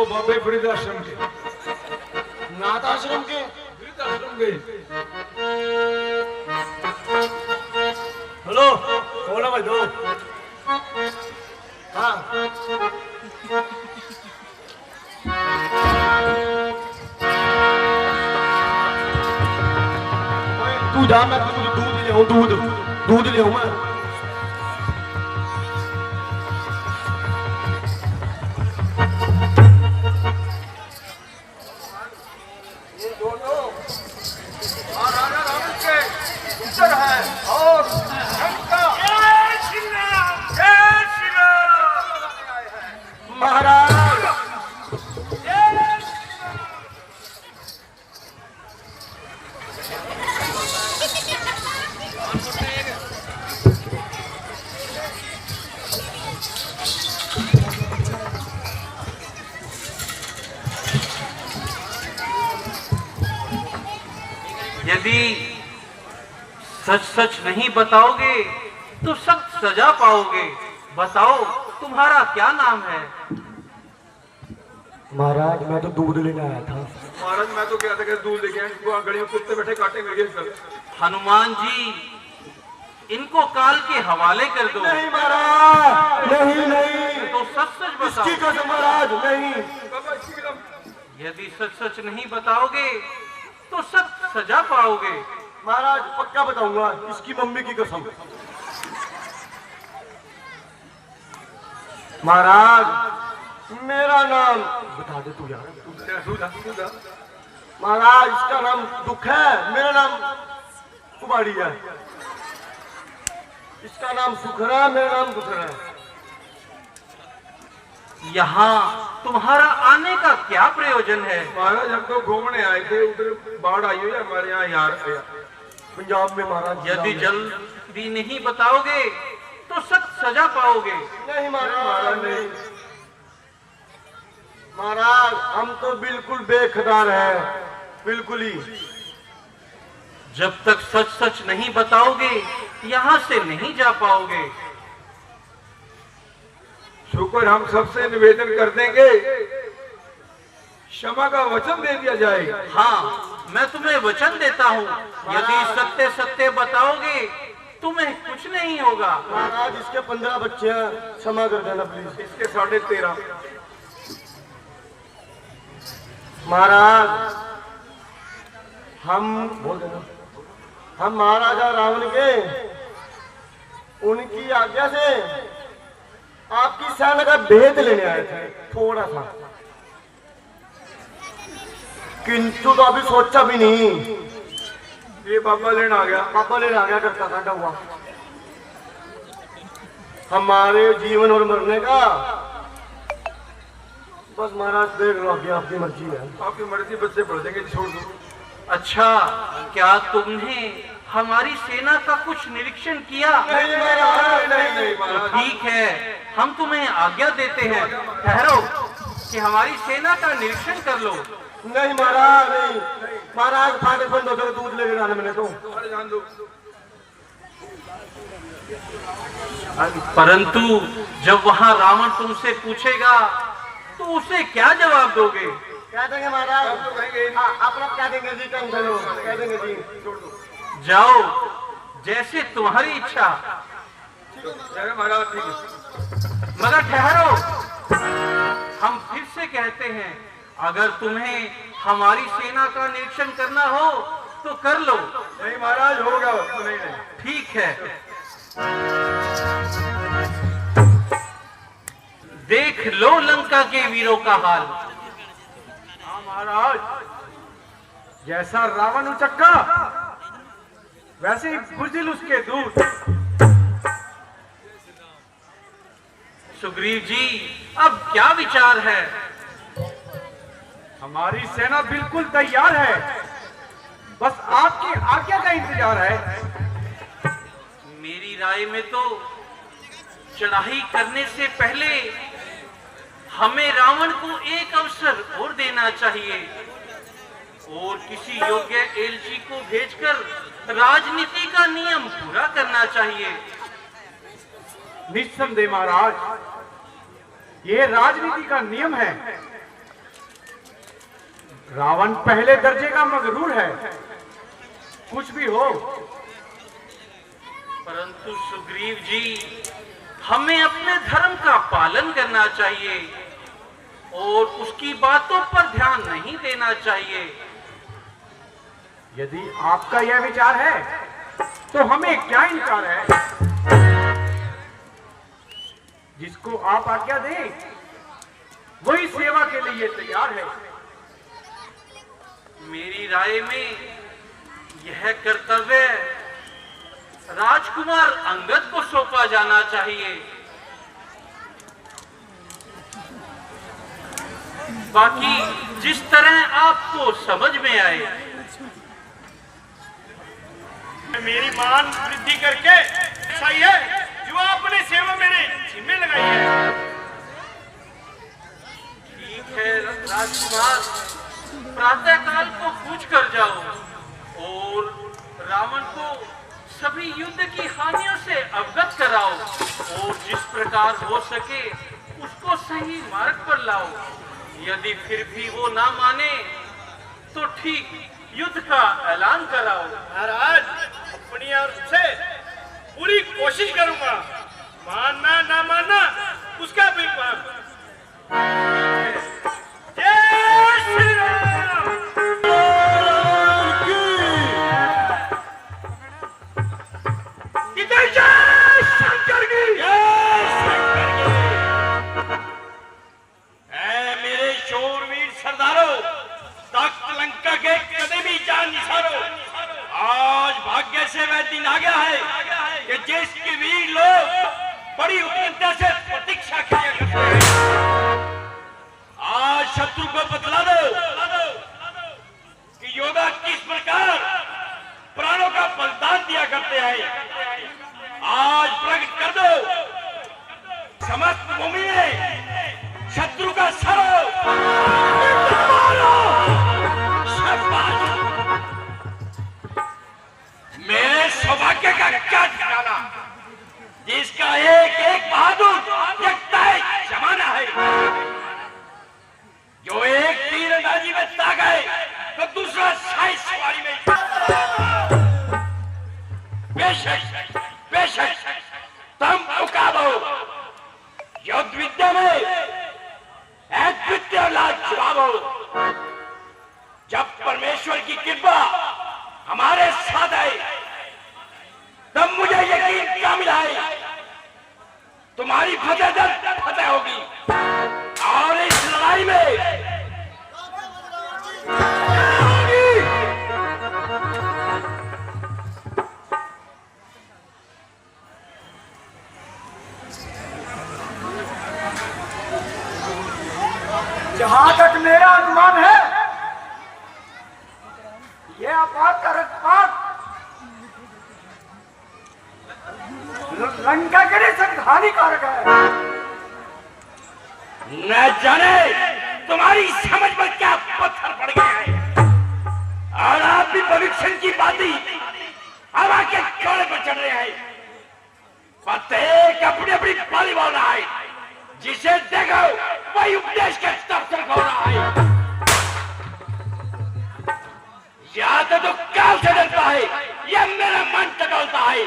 बाबे वृद्धाश्रम के, नाथ आश्रम के, वृद्धाश्रम के। हेलो कौन है भाई? दो हाँ तू जा, मैं तुझे दूध ले आऊं, दूध ले आऊं मैं। ये दोनों राजा रावण के पुत्र हैं और महाराज यदि सच सच नहीं बताओगे तो सख्त सजा पाओगे। बताओ तुम्हारा क्या नाम है? महाराज मैं तो दूध लेने आया था। महाराज मैं तो क्या था कि दूध लेके आए, इनको गली में कुत्ते बैठे काटे मिल गए। हनुमान जी इनको काल के हवाले कर दो। नहीं महाराज, नहीं तो सच सच बताओ। इसकी कसम महाराज, नहीं। यदि सच सच नहीं बताओगे तो सख्त सजा पाओगे। महाराज पक्का बताऊंगा, इसकी मम्मी की कसम। महाराज मेरा नाम बता दे तू यार। महाराज इसका नाम दुख है, मेरा नाम कुमारी है। इसका नाम सुखरा, मेरा नाम दुखरा है। यहाँ तुम्हारा आने का क्या प्रयोजन है? महाराज हम तो घूमने आए थे, उधर बाढ़ आई हुई है हमारे यहाँ यार पंजाब में महाराज। यदि जल्दी नहीं बताओगे तो सख्त सजा पाओगे। नहीं महाराज, नहीं महाराज, हम तो बिल्कुल बेखुदार हैं, बिल्कुल ही। जब तक सच सच नहीं बताओगे यहाँ से नहीं जा पाओगे। शुक्र हम सबसे निवेदन कर देंगे, क्षमा का वचन दे दिया जाए। हाँ मैं तुम्हें वचन देता हूँ, यदि सत्य सत्य बताओगे तुम्हें कुछ नहीं होगा। महाराज इसके 15 बच्चे हैं, क्षमा कर देना प्लीज। इसके 13.5। महाराज हम बोल देना, हम महाराजा रावण के उनकी आज्ञा से आपकी सेना का भेद लेने आए थे, थोड़ा सा। किंतु तो अभी सोचा भी नहीं। ये बाबा लेने आ गया, पापा लेने आ गया करता काटा हुआ। हमारे जीवन और मरने का बस महाराज देख लो, आगे आपकी मर्जी है। आपकी मर्जी, बच्चे बढ़ जाएंगे, छोड़ दो। अच्छा क्या तुमने हमारी सेना का कुछ निरीक्षण किया? नहीं महाराज, नहीं तो ठीक है, हम तुम्हें आज्ञा देते हैं, ठहरो कि हमारी सेना का निरीक्षण कर लो। नहीं महाराज, नहीं महाराज, फाटे बंद हो गए, दूध लेके जाने मैंने तो। अरे जान दो। परंतु जब वहां रावण तुमसे पूछेगा तो उसे क्या जवाब दोगे? क्या देंगे महाराज? हम तो कहेंगे हाँ, आप लोग क्या देंगे जी? टेंशन लो, क्या देंगे जी? छोड़ दो। जाओ जैसे तुम्हारी इच्छा। जय महाराज, ठीक है। मगर ठहरो, हम फिर से कहते हैं, अगर तुम्हें हमारी सेना का निरीक्षण करना हो तो कर लो। नहीं महाराज होगा, तो नहीं। ठीक है, देख लो लंका के वीरों का हाल। हाँ महाराज, जैसा रावण उचक्का वैसे ही बुझिल उसके दूध। सुग्रीव जी अब क्या विचार है? हमारी सेना बिल्कुल तैयार है, बस आपकी आज्ञा का इंतजार है। मेरी राय में तो चढ़ाई करने से पहले हमें रावण को एक अवसर और देना चाहिए और किसी योग्य एलची को भेजकर राजनीति का नियम पूरा करना चाहिए। निस्संदेह महाराज, ये राजनीति का नियम है। रावण पहले दर्जे का मगरूर है, कुछ भी हो। परंतु सुग्रीव जी, हमें अपने धर्म का पालन करना चाहिए और उसकी बातों पर ध्यान नहीं देना चाहिए। यदि आपका यह विचार है तो हमें क्या इनकार है। जिसको आप आज्ञा दें वही सेवा के लिए तैयार है। मेरी राय में यह कर्तव्य राजकुमार अंगद को सौंपा जाना चाहिए। बाकी जिस तरह आपको समझ में आए। मेरी मान वृद्धि करके सही है जो आपने सेवा मेरे जिम्मे लगाई है। ठीक है राजकुमार, प्रातः काल को कूच कर जाओ और रावण को सभी युद्ध की हानियों से अवगत कराओ और जिस प्रकार हो सके उसको सही मार्ग पर लाओ। यदि फिर भी वो ना माने तो ठीक युद्ध का ऐलान कराओ। महाराज, अपनी ओर से पूरी कोशिश करूंगा, मानना ना मानना उसका भी पाप। जय श्री राम। इधर जय शंकर की। मेरे शूरवीर सरदारों, तख्त लंका के कदे भी जान निसारो। आज भाग्य से वह दिन आ गया है कि जिसके वीर लोग बड़ी उत्कंठा से प्रतीक्षा किया करते हैं। आज शत्रु को बतला दो कि योद्धा किस प्रकार प्राणों का बलिदान दिया करते हैं। आज प्रकट कर दो समस्त भूमि में शत्रु का सरो। मेरे सौभाग्य का क्या ठिकाना, जिसका एक एक बहादुर जगता है जमाना है। जो एक तीरंदाजी में ताक है तो दूसरा शाही सवारी में। बेशक बेशक तुम मुकाबो युद्ध विद्या में अद्वितीय लाजवाब हो। जब परमेश्वर की कृपा हमारे साथ आए तब मुझे यकीन कामिल है तुम्हारी फतेह जल्द फतेह होगी और इस लड़ाई में जहां तक मेरा अनुमान है यह आपात का रक्तपात लंका के लिए संहानिकारक है। न जाने तुम्हारी समझ में क्या पत्थर पड़ गया है और आप भी भविष्य की बातें हवा के घोड़े पर चढ़ रहे हैं। प्रत्येक अपनी अपनी पाली बोल रहा है, जिसे देखो वही उपदेश के दफ्तर खोल रहा है। या तो काल से डरता है या मेरा मन टटोलता है।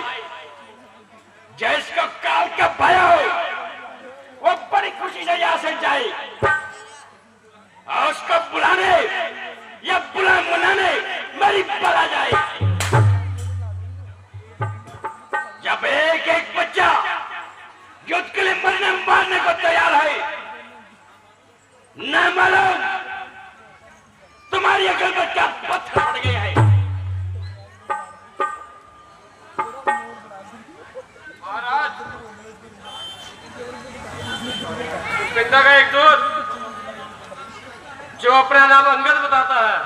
जिसको काल का भय हो वो बड़ी खुशी से यहाँ से जाए और उसको बुलाने या बुला मनाने मेरी बला जाए। जब एक एक बच्चा युद्ध के लिए मरने मारने को तैयार है, न मालूम तुम्हारी अकल पर क्या पत्थर पड़ गया है। महाराज, पिता का एक दूत जो अपना नाम अंगद बताता है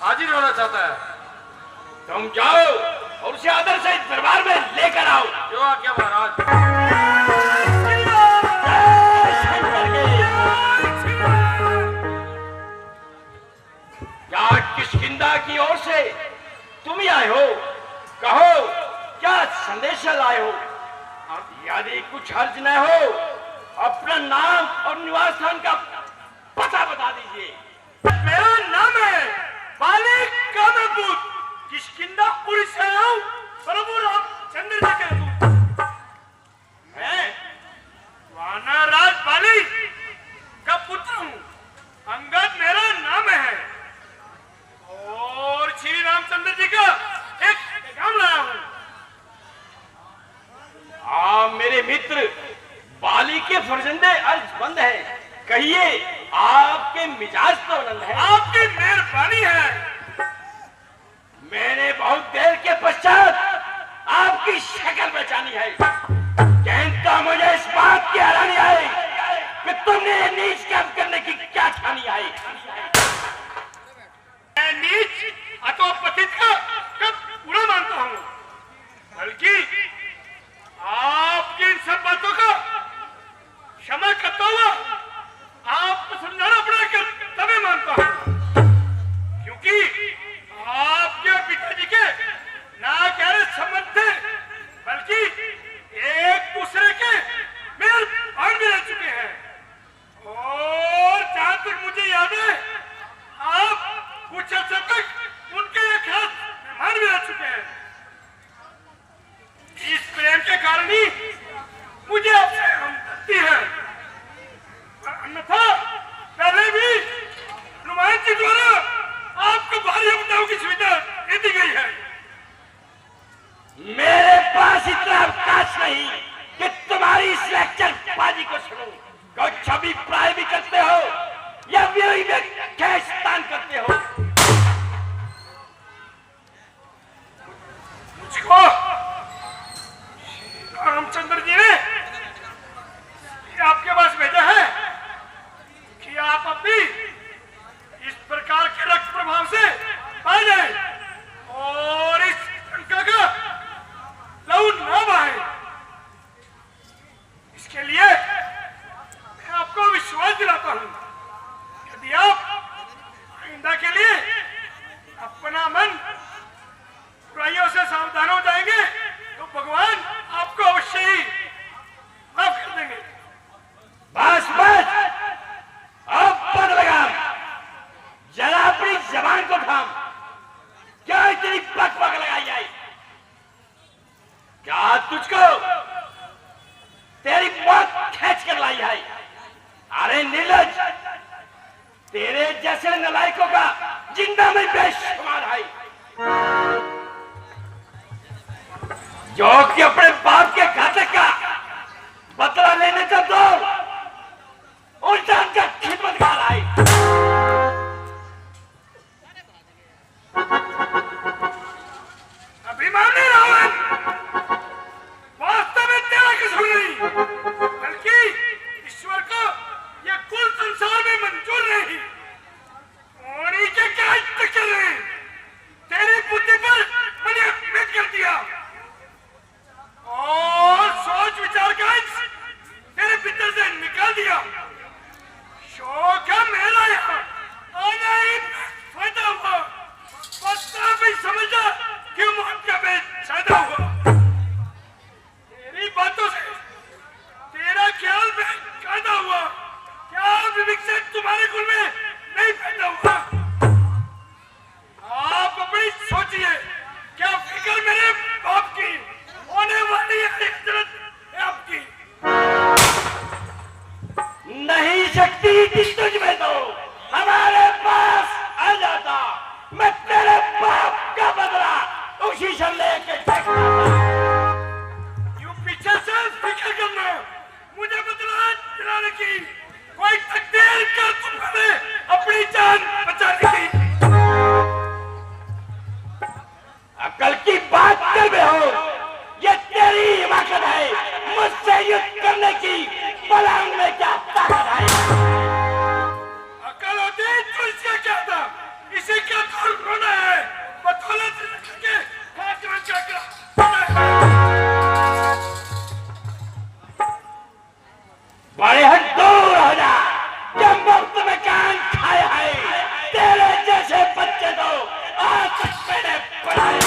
हाजिर होना चाहता है। तुम जाओ और उसे आदर से दरबार में लेकर आओ। जो आज्ञा महाराज। क्या किष्किंधा की ओर से तुम ही आए हो? कहो क्या संदेश लाए हो? यदि कुछ हर्ज न हो अपना नाम और निवास स्थान का पता बता दीजिए। मेरा नाम है बाली का महबूब, किष्किंधापुरी से आऊं प्रभु रामचंद्र जी के दूत। मैं वानरराज बाली का पुत्र हूँ, अंगद मेरा नाम है और श्री रामचंद्र जी का एक पैगाम लाया हूँ। मेरे मित्र बाली के फर्जंदे अर्जमंद है, कहिए आपके मिजाज तो बुलंद है। आपकी मेहरबानी है। मैंने बहुत देर के पश्चात आपकी शक्ल पहचानी है, कहता मुझे इस बात की हैरानी आई कि तुमने ये नीच काम करने की क्या ठानी आई। मैं नीच अथवा पतित का कब बुरा मानता हूँ, बल्कि आपकी इन सब बातों का क्षमा करता हुआ आपको समझाना पड़ा कर तभी मानता हूँ, क्योंकि आपके और पिताजी के ना गहरे संबंध थे, बल्कि एक दूसरे के मेहरबान भी रह चुके हैं। और जहां तक मुझे याद है, आप कुछ अर्से तक उनके एक खास मेहमान भी रह चुके हैं। इस प्रेम के कारण ही मुझे आपसे हमदर्दी है, अन्यथा पहले भी हनुमान जी द्वारा आपको भारी आपदाओं की सुविधा दे दी गई है। मेरे पास इतना अवकाश नहीं कि तुम्हारी इस लेक्चर बाजी को सुनो। कुछ अभिप्राय भी करते हो या व्याख्या स्थान करते हो। मुझको रामचंद्र जी ने आपके पास भेजा है कि आप अपनी इस प्रकार के रक्त प्रभाव से आ जाए और इस लंका का लहू न बहे। इसके लिए मैं आपको विश्वास दिलाता हूं, यदि आप आइंदा के लिए अपना मन बुराइयों से सावधान हो जाएंगे तो भगवान आपको अवश्य ही माफ कर देंगे। बस बस, अब पद लगा, जरा अपनी जबान को थाम। क्या इतनी पक पक लगाई आई? क्या तुझको तेरी मौत खींच कर लाई है? अरे निर्लज, तेरे जैसे नलायकों का जिंदा में बेशुमार है, जो कि अपने बाप के घातक का बदला लेने का दौर उल्टा उनका खिदमत कर रहा है। अभिमानी रावण, वास्तव में तेरा कसूर नहीं, बल्कि ईश्वर को यह कुल संसार में मंजूर नहीं। उन्हीं के क्या कर रहे हैं? तेरी बुद्धि पर मैंने भेद कर दिया और सोच विचार का तेरे भीतर से निकाल दिया। शौक है मेरा यहाँ आना ही फायदा हुआ, पता भी समझा कि मौत का बेचादा हुआ। तेरी बातों से तेरा ख्याल में पैदा हुआ, क्या विवेक तुम्हारे कुल में नहीं पैदा हुआ? आप अपनी सोचिए, क्या फिक्र मेरे बाप की होने वाली है आपकी? नहीं शक्ति थी तुझ में तो हमारे पास आ जाता, मैं तेरे बाप का बदला उसी से लेके देखता था। यूं पीछे से फिक्र करना, मुझे बदला दिलाने की कोई तकदीर कर तुम पहले अपनी जान बचाने की। अकल की बात कर रहे हो, ये तेरी हिमाकत है मुझसे युद्ध करने की, बलांग में क्या ताकत है? अकल होती तो इसका क्या था? इसी का तो रोना है, बतौले से करके हाथ में क्या बड़े हट दूर हो जा, जब वक्त में कान खाया है, तेरे जैसे बच्चे तो आज तक मैंने पढ़ाए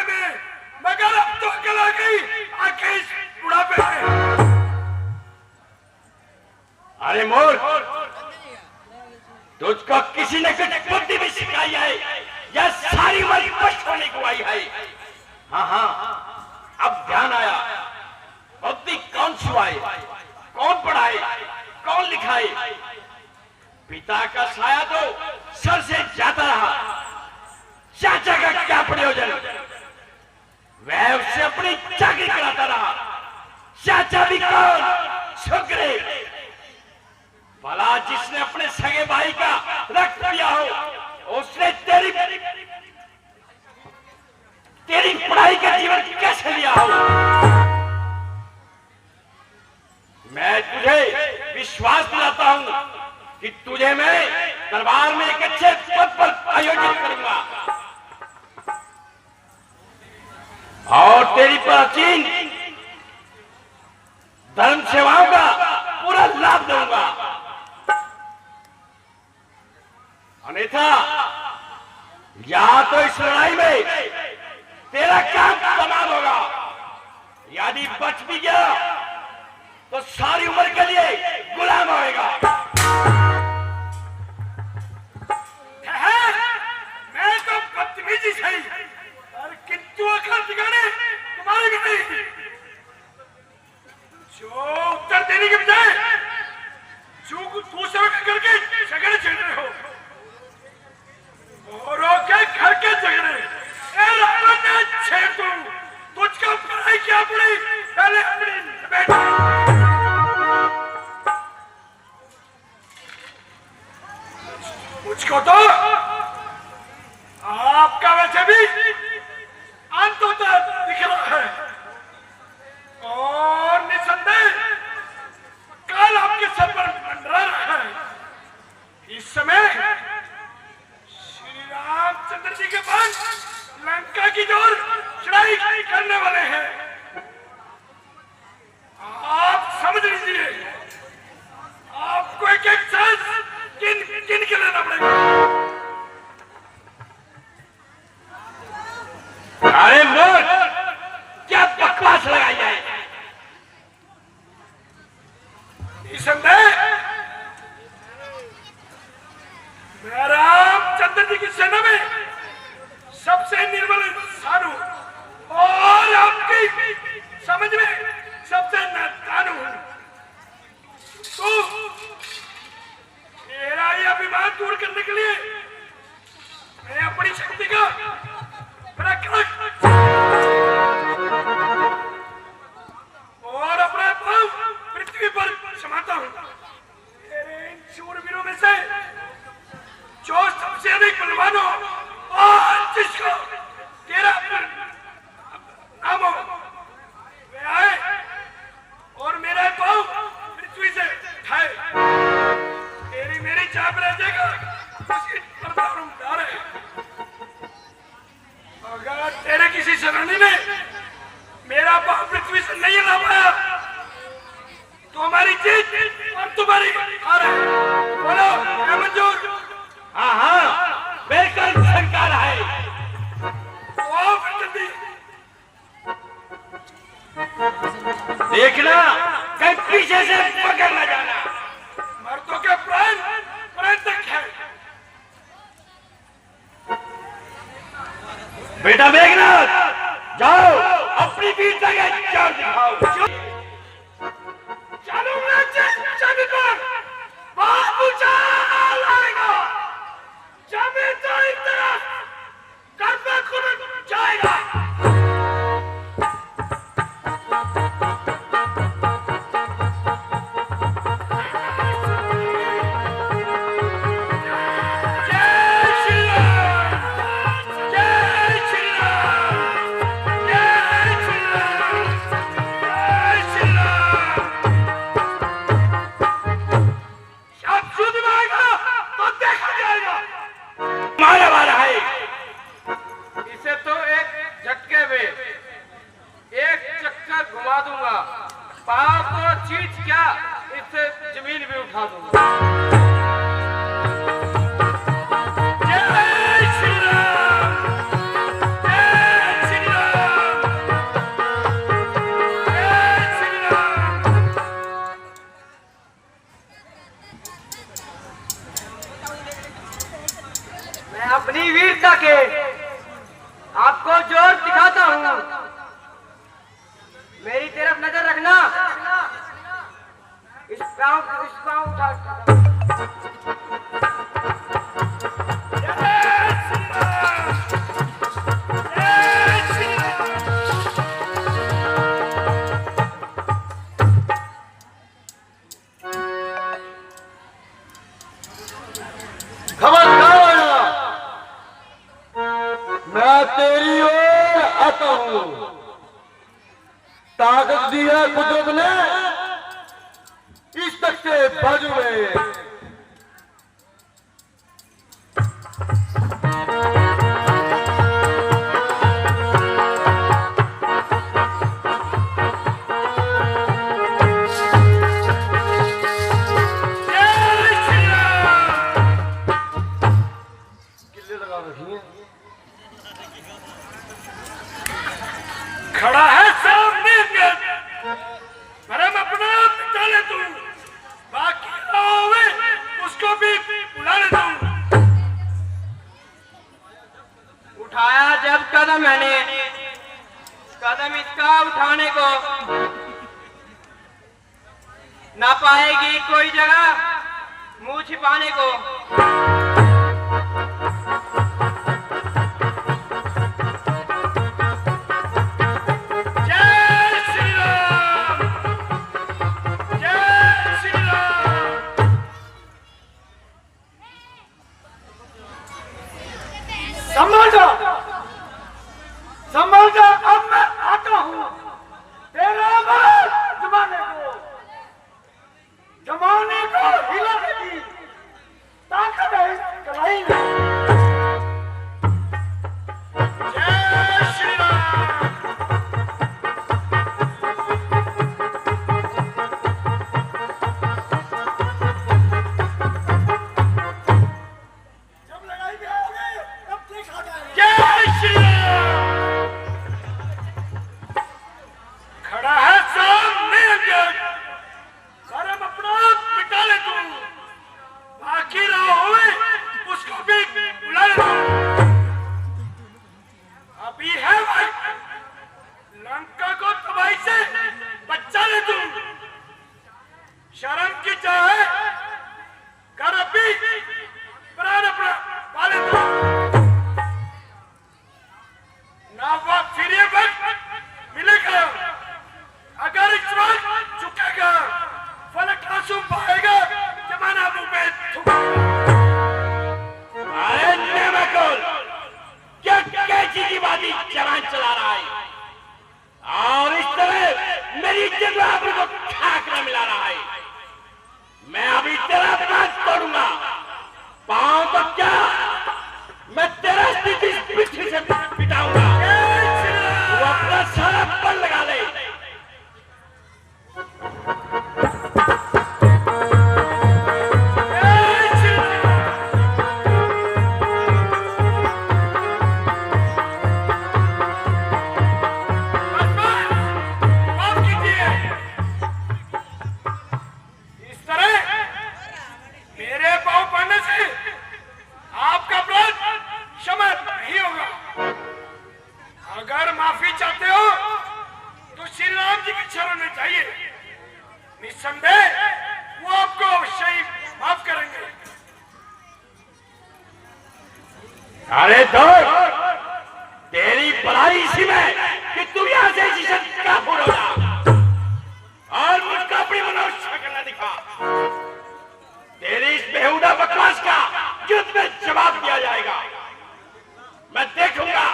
में, मगर अब तो अकल आ गई आके इस बुढ़ापे में। अरे मूर्ख, तुझको किसी ने कुछ बुद्धि भी सिखाई है या सारी उम्र पश्च होने को आई है? हाँ हाँ, अब ध्यान आया। बुद्धि कौन सुआए, कौन पढ़ाए, कौन लिखाए? पिता का साया तो सर से जाता रहा, चाचा का क्या प्रयोजन? वह उससे अपनी चाकरी कराता रहा। चाचा भी कौन? छोकरे। भला जिसने अपने सगे भाई का रक्त पिया हो, उसने तेरी पढ़ाई का जीवन कैसे लिया हो? मैं तुझे विश्वास दिलाता हूं कि तुझे मैं दरबार में एक अच्छे पद पर आयोजित करूंगा और तेरी प्राचीन धर्म सेवाओं का पूरा लाभ दूंगा। अन्यथा या तो इस लड़ाई में तेरा काम तमाम होगा, यदि बच भी गया तो सारी उम्र के लिए गुलाम होएगा। मैं तो बदतमीजी सही, किंतु अकल ठिकाने तुम्हारे भी नहीं। जो उत्तर देने के बजाय जो दूसरों के करके झगड़े छेड़ रहे हो, औरों के घर के झगड़े छेड़ दू, तुझको पढ़ाई क्या पड़ी? पहले अपनी बेटा मुझको तो आपका वैसे भी अंत होता दिख रहा है और निसंदेह काल आपके सर पर मंडरा रहा है। इस समय श्री रामचंद्र जी के पास लंका की जोर चढ़ाई करने वाले हैं। आप समझ लीजिए, आपको एक एक सांस गिन के लेना पड़ेगा। अरे मूर्ख, क्या बकवास लगाई है? निसंदेह मैं रामचंद्र जी की सेना में सबसे निर्बल इंसान हूं और आपकी समझ में सबसे नादान हूं। तो मेरा ये अभिमान दूर करने के लिए मैं अपनी शक्ति का और अपना पांव पृथ्वी पर समाता हूं। मेरे इन शूरवीरों में से जो सबसे अधिक बलवान हो और जिसको तेरा नाम हो, वे आए और मेरा पांव पृथ्वी से उठाए। तेरी मेरी चाप रह जाएगा, उसकी पर्दा है। अगर तेरे किसी सेनानी ने मेरा पांव पृथ्वी से नहीं ला पाया तो हमारी जीत और तुम्हारी हार है। बोलो, है मंजूर? हाँ हाँ, बिल्कुल सरकार है। जल्दी देखना कहीं पीछे से पकड़ न जाना। मर्दों के प्राण प्राण तक है। बेटा मेघनाथ, जाओ अपनी वीरता का जोर दिखाओ। चलूंगा जमीन पर, बाबू चाल आएगा। जमीन तो एक तरफ घर पे खुद जाएगा। आता हूँ, मेरी तरफ नजर रखना। इस पाँव उठा। मैं तेरी ओर आता हूं। ताकत दी है कुदरत ने इस तक से बाजू में। खड़ा है सामने परम अपना डाले तू, बाकी होवे उसको भी बुला ले तू। उठाया जब कदम मैंने, कदम इसका उठाने को ना पाएगी कोई जगह मुंह छिपाने को। संभल जा, अब मैं आता हूँ तेरा बाल जमाने को हिलाने की ताकत है इस कलाई में। जय श्री राम। जब लड़ाई में आओगे तब ठीक आ जाएगा। जय श्री राम। खड़ा है सामने करम अपना मिटा ले तू, बाकी रहा हुए उसको भी बुला ले तू। अभी है वक्त, लंका को तबाही से बचा ले तू। शर्म की चाहे कर अभी प्राण अपना पाले तू। ना वक्त फिर ये वक्त मिलेगा, अगर इस वक्त झुकेगा फलक आंसू पाएगा, जमाना मुंह पे थूकेगा। अरे नमकोल, क्या कैसी की बाती जवान चला रहा है और इस तरह मेरी इज्जत में आप को खाकरा मिला रहा है। मैं अभी तेरा पांच तोड़ूंगा, पांव तो क्या मैं तेरा स्थिति पीछे से पिटाऊंगा। वो अपना सारा बल लगा ले। अगर माफी चाहते हो तो श्री राम जी की शरण में जाइए, निस्संदेह वो आपको अवश्य ही माफ करेंगे। अरे दोस्त, तेरी भलाई इसी में कि तू यहाँ से इसी शक्ति का पूरा हो जा और मुझको अपनी मनुष्य करना दिखा। तेरी इस बेहुदा बकवास का युद्ध में जवाब दिया जाएगा। मैं देखूंगा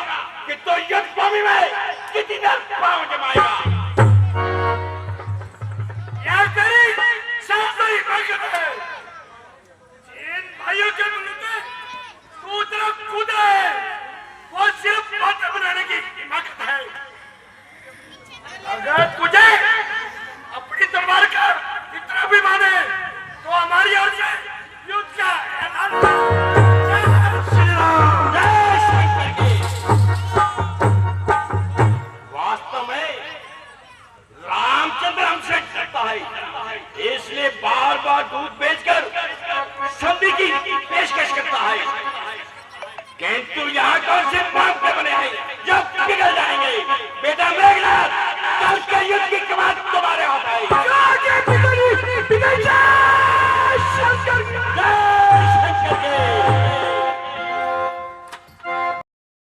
कि तो युद्ध भूमि में कितनी देर पांव जमाएगा। यह तेरी सबसे बरकत है। जिन भाइयों के मिलते तू तरफ खुद है, वो सिर्फ बातें बनाने की हिम्मत है। अगर तुझे अपनी तलवार का इतना भी माने तो हमारी ओर से युद्ध का ऐलान कर। रामचंद्र हमसे डरता है, इसलिए बार बार दूध बेचकर संधि की पेशकश करता है, किंतु यहाँ कौन से